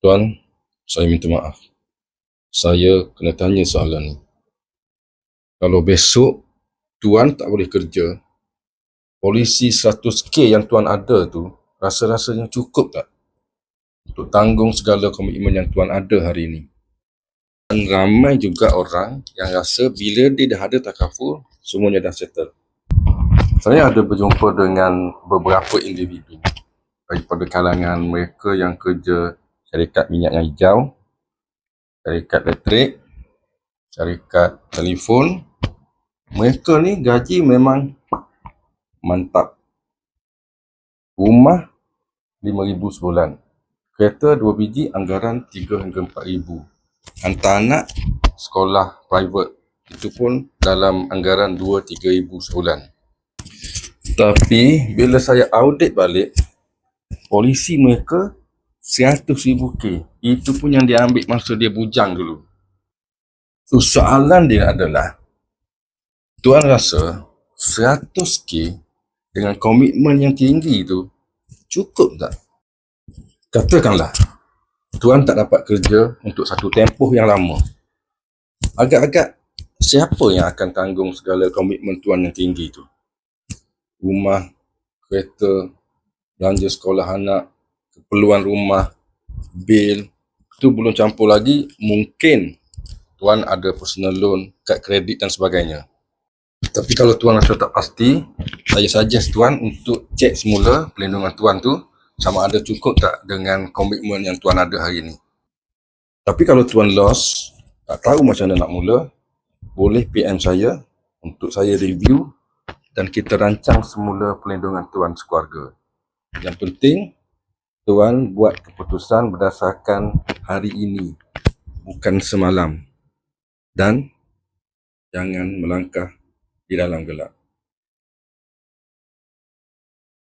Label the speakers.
Speaker 1: Tuan, saya minta maaf. Saya kena tanya soalan ni. Kalau besok Tuan tak boleh kerja, polisi 100K yang Tuan ada tu, rasa-rasanya cukup tak untuk tanggung segala komitmen yang Tuan ada hari ini? Dan ramai juga orang yang rasa bila dia dah ada takaful, semuanya dah settle. Saya ada berjumpa dengan beberapa individu daripada kalangan mereka yang kerja syarikat minyak yang hijau, syarikat elektrik, syarikat telefon. Mereka ni gaji memang mantap. Rumah 5,000 sebulan. Kereta 2 biji, anggaran 3 hingga 4,000. Hantar anak sekolah private, itu pun dalam anggaran 2-3,000 sebulan. Tapi bila saya audit balik, polisi mereka 100,000 K. Itu pun yang dia ambil masa dia bujang dulu. So soalan dia adalah, Tuan rasa 100K dengan komitmen yang tinggi tu cukup tak? Katakanlah Tuan tak dapat kerja untuk satu tempoh yang lama. Agak-agak siapa yang akan tanggung segala komitmen Tuan yang tinggi tu? Rumah, kereta, belanja sekolah anak, keperluan rumah, bil. Itu belum campur lagi mungkin Tuan ada personal loan, kad kredit dan sebagainya. Tapi kalau Tuan rasa tak pasti, saya suggest Tuan untuk cek semula pelindungan Tuan tu sama ada cukup tak dengan komitmen yang Tuan ada hari ini. Tapi kalau Tuan lost, tak tahu macam mana nak mula, boleh PM saya untuk saya review dan kita rancang semula pelindungan Tuan sekeluarga. Yang penting, Tuan buat keputusan berdasarkan hari ini, bukan semalam. Dan jangan melangkah di dalam gelap.